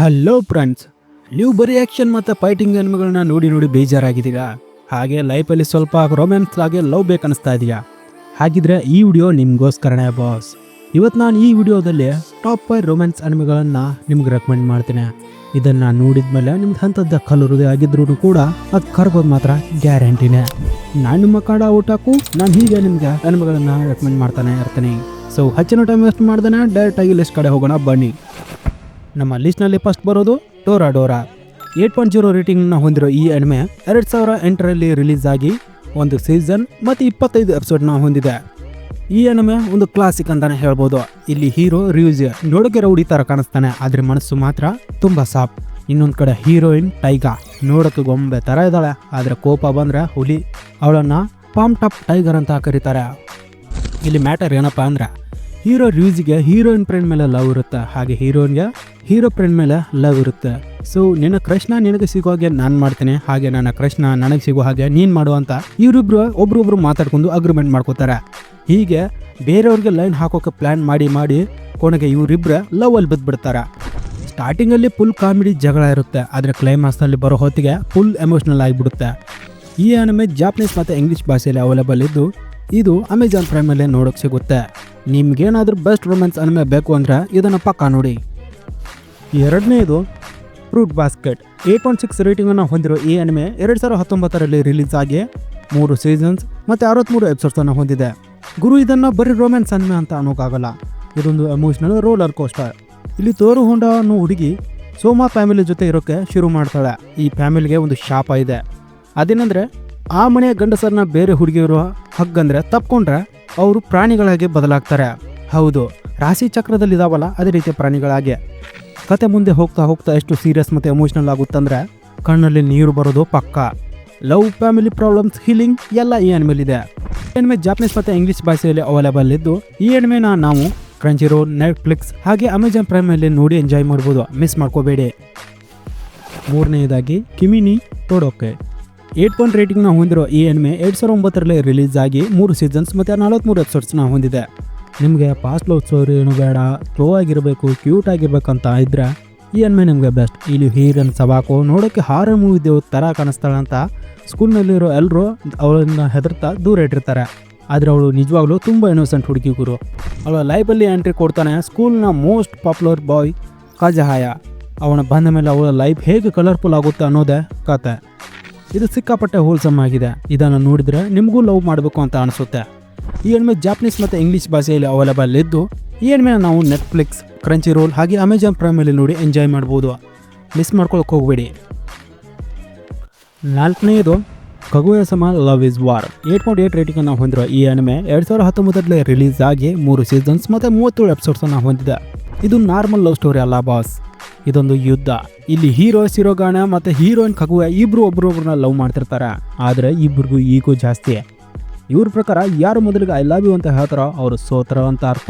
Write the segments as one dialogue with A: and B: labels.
A: Hello friends, ನೀವು ಬರೀ action ಮತ್ತು ಫೈಟಿಂಗ್ ಅನಿಮೆಗಳನ್ನ ನೋಡಿ ನೋಡಿ ಬೇಜಾರಾಗಿದ್ದೀರಾ? ಹಾಗೆ ಲೈಫಲ್ಲಿ ಸ್ವಲ್ಪ ರೊಮ್ಯಾನ್ಸ್ ಆಗಿ ಲವ್ ಬೇಕನ್ನಿಸ್ತಾ ಇದೆಯಾ? ಹಾಗಿದ್ರೆ ಈ ವಿಡಿಯೋ ನಿಮಗೋಸ್ಕರನೇ ಬಾಸ್. ಇವತ್ತು ನಾನು ಈ ವಿಡಿಯೋದಲ್ಲಿ ಟಾಪ್ 5 ರೊಮ್ಯಾನ್ಸ್ ಅನಿಮೆಗಳನ್ನು ನಿಮ್ಗೆ ರೆಕಮೆಂಡ್ ಮಾಡ್ತೀನಿ. ಇದನ್ನು ನೋಡಿದ ಮೇಲೆ ನಿಮ್ಗೆ ಅಂಥದ್ದು ಕಲರುದೇ ಆಗಿದ್ರು ಕೂಡ ಅದು ಕರ್ಗೋದು ಮಾತ್ರ ಗ್ಯಾರಂಟಿನೇ. ನಾನು ನಿಮ್ಮ ಕನ್ನಡ ಊಟಕ್ಕೂ ನಾನು ಹೀಗೆ ನಿಮಗೆ ಅನಿಮೆಗಳನ್ನು ರೆಕಮೆಂಡ್ ಮಾಡ್ತಾನೆ ಇರ್ತೀನಿ. ಸೊ ಹೆಚ್ಚಿನ ಟೈಮ್ ವೇಸ್ಟ್ ಮಾಡ್ದೇನೆ ಡೈರೆಕ್ಟಾಗಿ ಲಿಸ್ಟ್ ಕಡೆ ಹೋಗೋಣ ಬನ್ನಿ. ನಮ್ಮ ಲಿಸ್ಟ್ನಲ್ಲಿ ಫಸ್ಟ್ ಬರೋದು ಟೋರಾಡೋರಾ. 8.0 ರೇಟಿಂಗ್ನ ಹೊಂದಿರೋ ಈ ಅನಿಮೆ 2008ರಲ್ಲಿ ರಿಲೀಸ್ ಆಗಿ ಒಂದು ಸೀಸನ್ ಮತ್ತು 25 ಎಪಿಸೋಡ್ನ ಹೊಂದಿದೆ. ಈ ಅನಿಮೆ ಒಂದು ಕ್ಲಾಸಿಕ್ ಅಂತಾನೆ ಹೇಳ್ಬೋದು. ಇಲ್ಲಿ ಹೀರೋ ರ್ಯೂಜ್ ನೋಡೋಕೆ ರೌಡಿ ಥರ ಕಾಣಿಸ್ತಾನೆ, ಆದರೆ ಮನಸ್ಸು ಮಾತ್ರ ತುಂಬ ಸಾಫ್ಟ್. ಇನ್ನೊಂದು ಕಡೆ ಹೀರೋಯಿನ್ ಟೈಗಾ ನೋಡೋಕೆ ಗೊಂಬೆ ಥರ ಇದ್ದಾಳೆ, ಆದರೆ ಕೋಪ ಬಂದರೆ ಹುಲಿ. ಅವಳನ್ನು ಪಾಮ್ ಟಾಪ್ ಟೈಗರ್ ಅಂತ ಕರೀತಾರೆ. ಇಲ್ಲಿ ಮ್ಯಾಟರ್ ಏನಪ್ಪ ಅಂದ್ರೆ ಹೀರೋ ರ್ಯೂಜ್ಗೆ ಹೀರೋಯಿನ್ ಫ್ರೆಂಡ್ ಮೇಲೆ ಲವ್ ಇರುತ್ತೆ, ಹಾಗೆ ಹೀರೋಯಿನ್ಗೆ ಹೀರೋ ಫ್ರೆಂಡ್ ಮೇಲೆ ಲವ್ ಇರುತ್ತೆ. ಸೊ ನಿನ್ನ ಕೃಷ್ಣ ನಿನಗೆ ಸಿಗೋ ಹಾಗೆ ನಾನು ಮಾಡ್ತೇನೆ, ಹಾಗೆ ನನ್ನ ಕೃಷ್ಣ ನನಗೆ ಸಿಗೋ ಹಾಗೆ ನೀನು ಮಾಡುವಂತ ಇವರಿಬ್ರು ಒಬ್ರೊಬ್ರು ಮಾತಾಡ್ಕೊಂಡು ಅಗ್ರಿಮೆಂಟ್ ಮಾಡ್ಕೋತಾರೆ. ಹೀಗೆ ಬೇರೆಯವ್ರಿಗೆ ಲೈನ್ ಹಾಕೋಕೆ ಪ್ಲ್ಯಾನ್ ಮಾಡಿ ಕೊನೆಗೆ ಇವರಿಬ್ರು ಲವ್ ಅಲ್ಲಿ ಬಿದ್ದುಬಿಡ್ತಾರೆ. ಸ್ಟಾರ್ಟಿಂಗಲ್ಲಿ ಫುಲ್ ಕಾಮಿಡಿ ಜಗಳ ಇರುತ್ತೆ, ಆದರೆ ಕ್ಲೈಮ್ಯಾಕ್ಸ್ನಲ್ಲಿ ಬರೋ ಹೊತ್ತಿಗೆ ಫುಲ್ ಎಮೋಷ್ನಲ್ ಆಗಿಬಿಡುತ್ತೆ. ಈ ಅನಿಮೆ ಜಾಪನೀಸ್ ಮತ್ತು ಇಂಗ್ಲೀಷ್ ಭಾಷೆಯಲ್ಲಿ ಅವೈಲೇಬಲ್ ಇದ್ದು ಇದು ಅಮೆಜಾನ್ ಪ್ರೈಮಲ್ಲೇ ನೋಡೋಕೆ ಸಿಗುತ್ತೆ. ನಿಮ್ಗೇನಾದರೂ ಬೆಸ್ಟ್ ರೊಮ್ಯಾನ್ಸ್ ಅನಿಮೆ ಬೇಕು ಅಂದರೆ ಇದನ್ನು ಪಕ್ಕಾ ನೋಡಿ. ಎರಡನೇದು ಫ್ರೂಟ್ ಬಾಸ್ಕೆಟ್. 8.6 ರೇಟಿಂಗನ್ನು ಹೊಂದಿರೋ ಈ ಅನಿಮೆ 2019ರಲ್ಲಿ ರಿಲೀಸ್ ಆಗಿ 3 ಸೀಸನ್ಸ್ ಮತ್ತು 63 ಎಪಿಸೋಡ್ಸನ್ನು ಹೊಂದಿದೆ. ಗುರು ಇದನ್ನು ಬರೀ ರೊಮ್ಯಾನ್ಸ್ ಅನಿಮೆ ಅಂತ ಅನ್ನೋಕ್ಕಾಗಲ್ಲ, ಇದೊಂದು ಎಮೋಷ್ನಲ್ ರೋಲರ್ ಕೋಸ್ಟರ್. ಇಲ್ಲಿ ತೋರು ಹೊಂಡ ಅನ್ನೋ ಹುಡುಗಿ ಸೋಮಾ ಫ್ಯಾಮಿಲಿ ಜೊತೆ ಇರೋಕ್ಕೆ ಶುರು ಮಾಡ್ತಾಳೆ. ಈ ಫ್ಯಾಮಿಲಿಗೆ ಒಂದು ಶಾಪ ಇದೆ, ಅದೇನೆಂದರೆ ಆ ಮನೆಯ ಗಂಡಸರನ್ನ ಬೇರೆ ಹುಡುಗಿಯರು ಹಗ್ಗಂದ್ರೆ ತಪ್ಕೊಂಡ್ರೆ ಅವರು ಪ್ರಾಣಿಗಳಾಗಿ ಬದಲಾಗ್ತಾರೆ. ಹೌದು, ರಾಶಿ ಚಕ್ರದಲ್ಲಿ ಇದಾವಲ್ಲ ಅದೇ ರೀತಿಯ ಪ್ರಾಣಿಗಳಾಗಿ. ಕತೆ ಮುಂದೆ ಹೋಗ್ತಾ ಹೋಗ್ತಾ ಎಷ್ಟು ಸೀರಿಯಸ್ ಮತ್ತು ಎಮೋಷ್ನಲ್ ಆಗುತ್ತಂದ್ರೆ ಕಣ್ಣಲ್ಲಿ ನೀರು ಬರೋದು ಪಕ್ಕ. ಲವ್, ಫ್ಯಾಮಿಲಿ ಪ್ರಾಬ್ಲಮ್ಸ್, ಹೀಲಿಂಗ್ ಎಲ್ಲ ಈ ಅನಿಮೆಲಿದೆ. ಈ ಅನಿಮೆ ಜಾಪನೀಸ್ ಮತ್ತು ಇಂಗ್ಲೀಷ್ ಭಾಷೆಯಲ್ಲಿ ಅವೈಲೇಬಲ್ ಇದ್ದು ಈ ಅನಿಮೆನ ನಾವು ಕ್ರಂಚಿರೋಲ್, ನೆಟ್ಫ್ಲಿಕ್ಸ್ ಹಾಗೆ ಅಮೆಜಾನ್ ಪ್ರೈಮಲ್ಲಿ ನೋಡಿ ಎಂಜಾಯ್ ಮಾಡ್ಬೋದು, ಮಿಸ್ ಮಾಡ್ಕೋಬೇಡಿ. ಮೂರನೆಯದಾಗಿ ಕಿಮಿನಿ ಟೋಡೋಕೆ. 8 ರೇಟಿಂಗ್ನ ಹೊಂದಿರೋ ಈ ಅನಿಮೆ 2009ರಲ್ಲಿ ರಿಲೀಸ್ ಆಗಿ 3 ಸೀಸನ್ಸ್ ಮತ್ತು 43 ಎಪಿಸೋಡ್ಸ್ನ ಹೊಂದಿದೆ. ನಿಮಗೆ ಫಾಸ್ಟ್ ಲವ್ ಸ್ಟೋರಿ ಏನು ಬೇಡ, ಸ್ಲೋ ಆಗಿರಬೇಕು, ಕ್ಯೂಟ್ ಆಗಿರ್ಬೇಕಂತ ಇದ್ರೆ ಈ ಅನಿಮೆ ನಿಮಗೆ ಬೆಸ್ಟ್. ಇಲ್ಲಿ ಹೀರೋಯಿನ್ ಸವಾಕು ನೋಡೋಕ್ಕೆ ಹಾರರ್ ಮೂವಿ ದೇವ್ ಥರ ಕಾಣಿಸ್ತಾಳೆ ಅಂತ ಸ್ಕೂಲ್ನಲ್ಲಿರೋ ಎಲ್ಲರೂ ಅವಳನ್ನ ಹೆದರ್ತಾ ದೂರ ಇಟ್ಟಿರ್ತಾರೆ, ಆದರೆ ಅವಳು ನಿಜವಾಗ್ಲೂ ತುಂಬ ಇನ್ನೋಸೆಂಟ್ ಹುಡುಗಿ ಗುರು. ಅವಳ ಲೈಫಲ್ಲಿ ಎಂಟ್ರಿ ಕೊಡ್ತಾನೆ ಸ್ಕೂಲ್ನ ಮೋಸ್ಟ್ ಪಾಪ್ಯುಲರ್ ಬಾಯ್ ಕಾಜಹಾಯ. ಅವನ ಬಂದ ಮೇಲೆ ಅವಳ ಲೈಫ್ ಹೇಗೆ ಕಲರ್ಫುಲ್ ಆಗುತ್ತೆ ಅನ್ನೋದೇ ಕತೆ. ಇದು ಸಿಕ್ಕಾಪಟ್ಟೆ ಹೋಲ್ಸಮ್ ಆಗಿದೆ. ಇದನ್ನು ನೋಡಿದರೆ ನಿಮಗೂ ಲವ್ ಮಾಡಬೇಕು ಅಂತ ಅನಿಸುತ್ತೆ. ಈ ಅನಿಮೆ ಜಾಪನೀಸ್ ಮತ್ತು ಇಂಗ್ಲೀಷ್ ಭಾಷೆಯಲ್ಲಿ ಅವೈಲೇಬಲ್ ಇದ್ದು ಈ ಅನಿಮೆನ ನಾವು ನೆಟ್ಫ್ಲಿಕ್ಸ್, ಕ್ರಂಚಿರೋಲ್ ಹಾಗೆ ಅಮೆಜಾನ್ ಪ್ರೈಮಲ್ಲಿ ನೋಡಿ ಎಂಜಾಯ್ ಮಾಡ್ಬೋದು, ಮಿಸ್ ಮಾಡ್ಕೊಳಕ್ಕೆ ಹೋಗಬೇಡಿ. ನಾಲ್ಕನೆಯದು ಕಗುಯಾ-ಸಮಾ ಲವ್ ಇಸ್ ವಾರ್. 8.8 ರೇಟಿಂಗನ್ನು ಹೊಂದಿರೋ ಈ ಅನಿಮೆ 2019ರಲ್ಲಿ ರಿಲೀಸ್ ಆಗಿ 3 ಸೀಸನ್ಸ್ ಮತ್ತು 37 ಎಪಿಸೋಡ್ಸನ್ನು ಹೊಂದಿದೆ. ಇದು ನಾರ್ಮಲ್ ಲವ್ ಸ್ಟೋರಿ ಅಲ್ಲ ಬಾಸ್, ಇದೊಂದು ಯುದ್ಧ. ಇಲ್ಲಿ ಹೀರೋ ಸಿರೋಗಾಣ ಮತ್ತು ಹೀರೋಯಿನ್ ಕಗುಯಾ ಇಬ್ಬರು ಒಬ್ರೊಬ್ರನ್ನ ಲವ್ ಮಾಡ್ತಿರ್ತಾರೆ, ಆದರೆ ಇಬ್ಬರಿಗೂ ಈಗೋ ಜಾಸ್ತಿ. ಇವ್ರ ಪ್ರಕಾರ ಯಾರು ಮೊದಲಿಗೆ ಐ ಲವ್ ಯು ಅಂತ ಹೇಳ್ತಾರೋ ಅವರು ಸೋತರ ಅಂತ ಅರ್ಥ.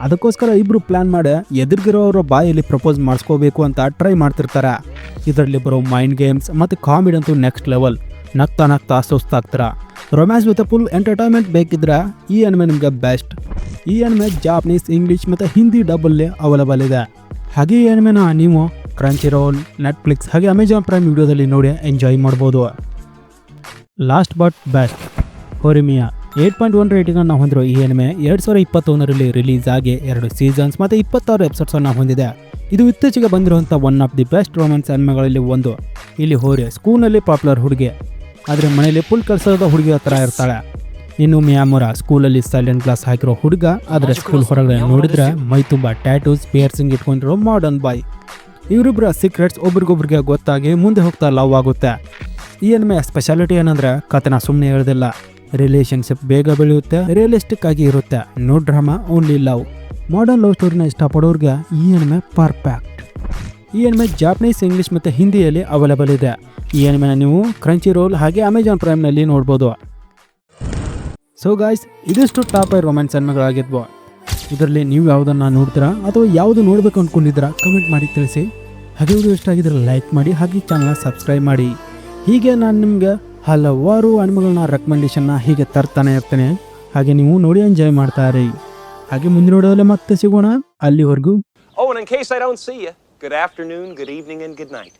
A: ಅದಕ್ಕೋಸ್ಕರ ಇಬ್ಬರು ಪ್ಲ್ಯಾನ್ ಮಾಡಿ ಎದುರಿಗಿರೋರ ಬಾಯಲ್ಲಿ ಪ್ರಪೋಸ್ ಮಾಡಿಸ್ಕೋಬೇಕು ಅಂತ ಟ್ರೈ ಮಾಡ್ತಿರ್ತಾರೆ. ಇದರಲ್ಲಿ ಬರೋ ಮೈಂಡ್ ಗೇಮ್ಸ್ ಮತ್ತು ಕಾಮಿಡಿ ಅಂತೂ ನೆಕ್ಸ್ಟ್ ಲೆವೆಲ್. ನಗ್ತಾ ಸುಸ್ತಾಗ್ತಾರೆ. ರೊಮ್ಯಾನ್ಸ್ ವಿತ್ ಫುಲ್ ಎಂಟರ್ಟೈನ್ಮೆಂಟ್ ಬೇಕಿದ್ರೆ ಈ ಅನಿಮೆ ನಿಮಗೆ ಬೆಸ್ಟ್. ಈ ಅನಿಮೆ ಜಾಪನೀಸ್, ಇಂಗ್ಲೀಷ್ ಮತ್ತು ಹಿಂದಿ ಡಬ್ಬಲ್ಲಿ ಅವೈಲೇಬಲ್ ಇದೆ. ಹಾಗೆ ಈ ಅನಿಮೆನ ನೀವು ಕ್ರಂಚಿರೋಲ್, ನೆಟ್ಫ್ಲಿಕ್ಸ್ ಹಾಗೆ ಅಮೆಜಾನ್ ಪ್ರೈಮ್ ವಿಡಿಯೋದಲ್ಲಿ ನೋಡಿ ಎಂಜಾಯ್ ಮಾಡ್ಬೋದು. Last but best, Horimiya. 8.1 ರೇಟಿಂಗನ್ನು ಹೊಂದಿರೋ ಈ ಅನಿಮೆ 2021ರಲ್ಲಿ ರಿಲೀಸ್ ಆಗಿ 2 ಸೀಸನ್ಸ್ ಮತ್ತು 26 ಎಪಿಸೋಡ್ಸನ್ನು ಹೊಂದಿದೆ. ಇದು ಇತ್ತೀಚೆಗೆ ಬಂದಿರುವಂಥ one of the best romance ಅನಿಮೆಗಳಲ್ಲಿ ಒಂದು. ಇಲ್ಲಿ ಹೋರಿ ಸ್ಕೂಲ್ನಲ್ಲಿ ಪಾಪ್ಯುಲರ್ ಹುಡುಗಿ, ಆದರೆ ಮನೆಯಲ್ಲಿ ಫುಲ್ ಕೆಲಸದ ಹುಡುಗಿ ಹತ್ರ ಇರ್ತಾಳೆ. ಇನ್ನು ಮಿಯಾಮುರ ಸ್ಕೂಲಲ್ಲಿ ಸೈಲೆಂಟ್ ಕ್ಲಾಸ್ ಹಾಕಿರೋ ಹುಡುಗ, ಆದರೆ ಸ್ಕೂಲ್ ಹೊರಗಡೆ ನೋಡಿದ್ರೆ ಮೈ ತುಂಬ ಟ್ಯಾಟೂಸ್, ಪಿಯರ್ಸಿಂಗ್ ಇಟ್ಕೊಂಡಿರೋ ಮಾಡರ್ನ್ ಬಾಯ್. ಇವರಿಬ್ಬರ ಸೀಕ್ರೆಟ್ಸ್ ಒಬ್ರಿಗೊಬ್ರಿಗೆ ಗೊತ್ತಾಗಿ ಮುಂದೆ ಹೋಗ್ತಾ ಲವ್ ಆಗುತ್ತೆ. ಈ ಅನಿಮೆ ಸ್ಪೆಷಾಲಿಟಿ ಏನಂದರೆ ಕಥೆನ ಸುಮ್ಮನೆ ಹೇಳೋದಿಲ್ಲ, ರಿಲೇಷನ್ಶಿಪ್ ಬೇಗ ಬೆಳೆಯುತ್ತೆ, ರಿಯಲಿಸ್ಟಿಕ್ ಆಗಿ ಇರುತ್ತೆ, no drama, only love. Modern love ಸ್ಟೋರಿನ ಇಷ್ಟಪಡೋರಿಗೆ ಈ ಅನಿಮೆ ಪರ್ಫೆಕ್ಟ್. ಈ ಅನಿಮೆ ಜಾಪನೀಸ್, ಇಂಗ್ಲೀಷ್ ಮತ್ತು ಹಿಂದಿಯಲ್ಲಿ ಅವೈಲೇಬಲ್ ಇದೆ. ಈ ಅನಿಮೆನ ನೀವು ಕ್ರಂಚಿರೋಲ್ ಹಾಗೆ ಅಮೆಜಾನ್ ಪ್ರೈಮ್ನಲ್ಲಿ ನೋಡ್ಬೋದು. ಸೊ ಗಾಯ್ಸ್, ಇದಿಷ್ಟು ಟಾಪ್ 5 ರೊಮ್ಯಾನ್ಸ್ ಅನಿಮೆಗಳಾಗಿದ್ವು. ಇದರಲ್ಲಿ ನೀವು ಯಾವುದನ್ನು ನೋಡ್ತೀರಾ ಅಥವಾ ಯಾವುದು ನೋಡಬೇಕು ಅಂದ್ಕೊಂಡಿದ್ದೀರಾ ಕಮೆಂಟ್ ಮಾಡಿ ತಿಳಿಸಿ. ಹಾಗೆ ವಿಡಿಯೋ ಇಷ್ಟ ಆಗಿದ್ರೆ ಲೈಕ್ ಮಾಡಿ, ಹಾಗೆ ಚಾನಲ್ನ ಸಬ್ಸ್ಕ್ರೈಬ್ ಮಾಡಿ. ಹೀಗೆ ನಾನು ನಿಮಗೆ ಹಲವಾರು ಅನಿಮೆಗಳನ್ನ ರೆಕಮೆಂಡೇಷನ್ನ ಹೀಗೆ ತರ್ತಾನೆ ಇರ್ತೇನೆ. ಹಾಗೆ ನೀವು ನೋಡಿ ಎಂಜಾಯ್ ಮಾಡ್ತಾ ಇರಿ. ಹಾಗೆ ಮುಂದಿನ ವಿಡಿಯೋದಲ್ಲಿ ಮತ್ತೆ ಸಿಗೋಣ. ಅಲ್ಲಿವರೆಗೂ
B: Oh, and in case I don't see you, Good afternoon, good evening, and good night.